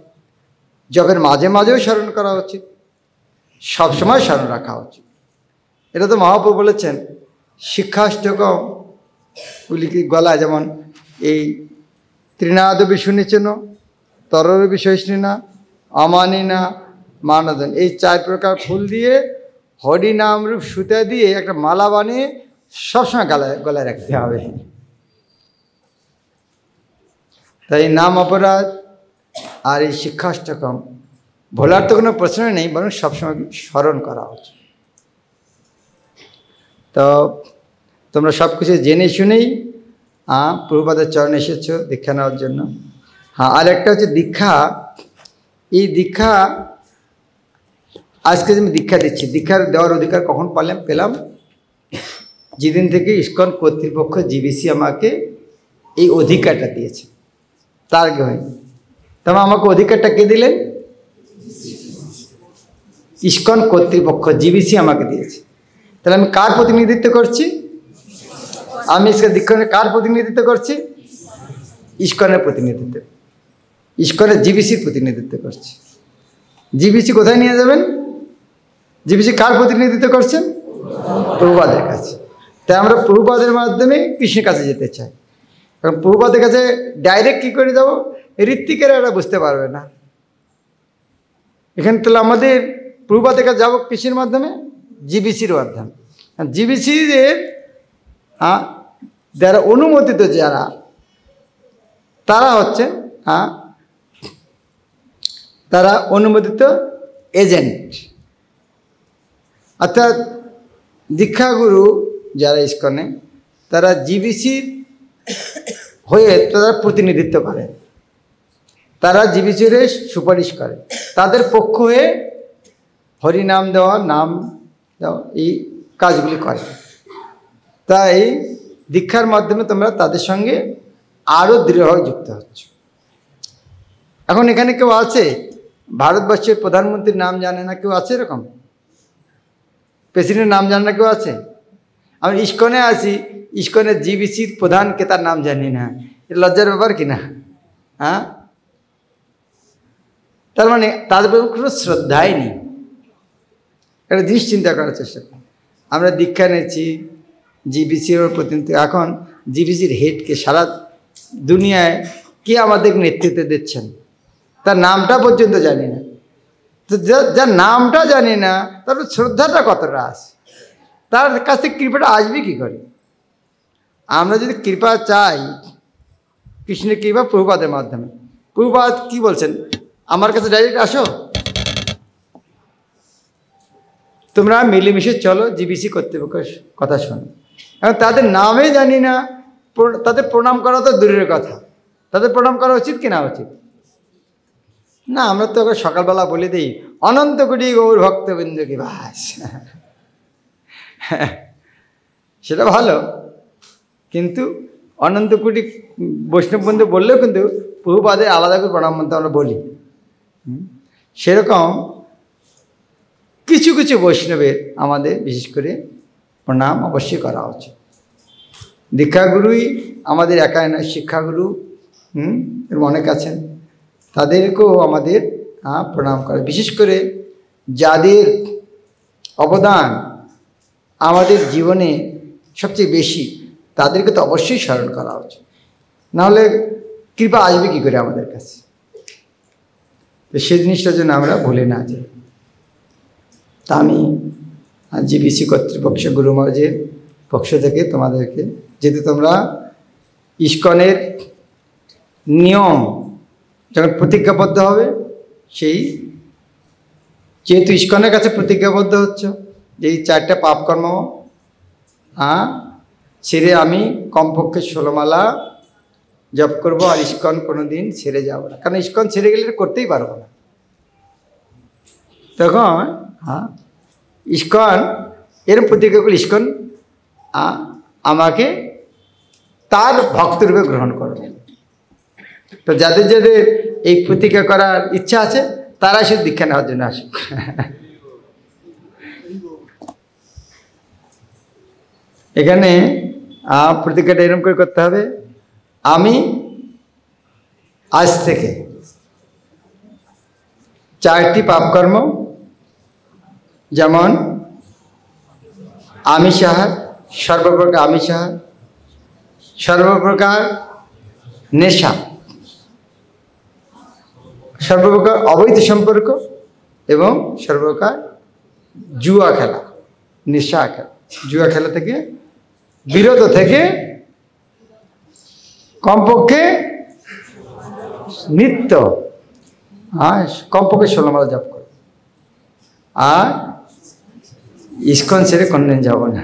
জপের মাঝে মাঝেও স্মরণ করা উচিত, সবসময় স্মরণ রাখা উচিত। এটা তো মহাপ্রভু বলেছেন শিক্ষাষ্টকম গুলিকে গলায়, যেমন এই ত্রিনাদবি শুনেছেন, তরবি সহিষ্ণুনা, অমানিনা, মানদন, এই 4 প্রকার ফুল দিয়ে হরিনাম রূপ সুতা দিয়ে একটা মালা বানিয়ে সবসময় গলায় রাখতে হবে। তাই নাম অপরাধ আর এই শিক্ষাষ্টকম ভোলার তো কোনো প্রশ্ন নেই, বরং সবসময় স্মরণ করা উচিত। তো তোমরা সব কিছু জেনে শুনেই প্রভুপাদের চরণে এসেছো দীক্ষা নেওয়ার জন্য। আর একটা হচ্ছে দীক্ষা। এই দীক্ষা আজকে আমি দীক্ষা দিচ্ছি, দীক্ষার দেওয়ার অধিকার কখন পেলাম? যেদিন থেকে ইস্কন কর্তৃপক্ষ জিবিসি আমাকে এই অধিকারটা দিয়েছে, তার আগে হয়নি। তবে আমাকে অধিকারটা কে দিলেন? ইস্কন কর্তৃপক্ষ জিবিসি আমাকে দিয়েছে। তাহলে আমি কার প্রতিনিধিত্ব করছি? আমি দীক্ষণের কার প্রতিনিধিত্ব করছি? ইস্কনের প্রতিনিধিত্ব, ইস্কনের জিবিসির প্রতিনিধিত্ব করছি। জিবিসি কোথায় নিয়ে যাবেন? জিবিসি কার প্রতিনিধিত্ব করছেন? প্রভুপাদের কাছে। তাই আমরা প্রভুপাদের মাধ্যমে কৃষ্ণের কাছে যেতে চাই। কারণ প্রভুপাদের কাছে ডাইরেক্ট কী করে যাব, ঋত্বিকেরা এটা বুঝতে পারবে না। এখানে তাহলে আমাদের প্রভুপাদের কাছে যাবো কৃষ্ণের মাধ্যমে, জিবিসির মাধ্যমে। জিবিসিদের যারা অনুমোদিত, যারা তারা হচ্ছে তারা অনুমোদিত এজেন্ট। অর্থাৎ দীক্ষাগুরু যারা ইস্কনে, তারা জিবিসির হয়ে তারা প্রতিনিধিত্ব করে, তারা জিবিসির সুপারিশ করে, তাদের পক্ষ হয়ে হরিনাম দেওয়া, নাম দেওয়া, এই কাজগুলি করে। তাই দীক্ষার মাধ্যমে তোমরা তাদের সঙ্গে আরও দৃঢ়ভাবে যুক্ত হচ্ছ। এখন এখানে কেউ আছে ভারতবর্ষের প্রধানমন্ত্রীর নাম জানে না? কেউ আছে এরকম? প্রেসিডেন্টের নাম জানে না? কেউ আছে? আমি ইস্কনে আছি, ইস্কনের জিবিসির প্রধানকে তার নাম জানি না, এটা লজ্জার ব্যাপার কিনা? তার মানে তাদের প্রতি কোনো শ্রদ্ধাই নেই। একটা জিনিস চিন্তা করার চেষ্টা করি, আমরা দীক্ষা নিয়েছি, জিবিসির প্রতিনিধি, এখন জিবিসির হেডকে সারা দুনিয়ায় কে আমাদের নেতৃত্ব দিচ্ছেন তার নামটা পর্যন্ত জানি না। তো যার নামটা জানি না তার শ্রদ্ধাটা কতটা আছে, তার কাছ থেকে কৃপাটা আসবে কী করে? আমরা যদি কৃপা চাই, কৃষ্ণের কৃপা প্রভুপাদের মাধ্যমে। প্রভুপাদ কি বলছেন? আমার কাছে ডাইরেক্ট আসো, তোমরা মিলেমিশে চলো, জিবিসি কর্তৃপক্ষের কথা শোনো। এখন তাদের নামে জানি না, তাদের প্রণাম করা তো দূরের কথা, তাদের প্রণাম করা উচিত কি না উচিত? না, আমরা তো সকালবেলা বলে দিই অনন্ত কোটি গৌর ভক্তবৃন্দ কি বাস, সেটা ভালো, কিন্তু অনন্ত কোটি বৈষ্ণব বন্ধু বললেও কিন্তু প্রভুপাদে আলাদা করে প্রণাম মন্ত্র আমরা বলি। সেরকম কিছু কিছু বৈষ্ণবের আমাদের বিশেষ করে প্রণাম অবশ্যই করা উচিত। দীক্ষাগুরুই আমাদের একাই নয়, শিক্ষাগুরু অনেক আছেন, তাদেরকেও আমাদের প্রণাম করা, বিশেষ করে যাদের অবদান আমাদের জীবনে সবচেয়ে বেশি, তাদেরকে তো অবশ্যই স্মরণ করা উচিত। নাহলে কৃপা আসবে কী করে আমাদের কাছে? তো সেই জিনিসটার জন্য আমরা ভুলে না যাই। তা আমি জিবিসি কর্তৃপক্ষ গুরু মহারাজের পক্ষ থেকে তোমাদেরকে, যেহেতু তোমরা ইস্কনের নিয়ম যখন প্রতিজ্ঞাবদ্ধ হবে, সেই যেহেতু ইস্কনের কাছে প্রতিজ্ঞাবদ্ধ হচ্ছ যে এই 4টা পাপকর্ম ছেড়ে আমি কমপক্ষে 16 মালা জপ করবো, আর ইস্কন কোনো দিন ছেড়ে যাব না। কারণ ইস্কন ছেড়ে গেলে করতেই পারবো না। তখন ইস্কন এরম প্রতিজ্ঞা করলে ইস্কন আমাকে তার ভক্তরূপে গ্রহণ করবে। তো যাদের যাদের এই প্রতিজ্ঞা করার ইচ্ছা আছে তারা শুধু দীক্ষা নেওয়ার জন্য আসে। এখানে প্রতিজ্ঞাটা এরকম করে করতে হবে, আমি আজ থেকে 4টি পাপকর্ম, যেমন আমিষ আহার, সর্বপ্রকার আমিষ আহার, সর্বপ্রকার নেশা, সর্বপ্রকার অবৈধ সম্পর্ক এবং সর্বপ্রকার জুয়া খেলা, নেশা খেলা, জুয়া খেলা থেকে বিরত থেকে কমপক্ষে নিত্য কমপক্ষে 16 মালা জপ করো। আর ইস্কন ছেড়ে কোনদিন যাব না।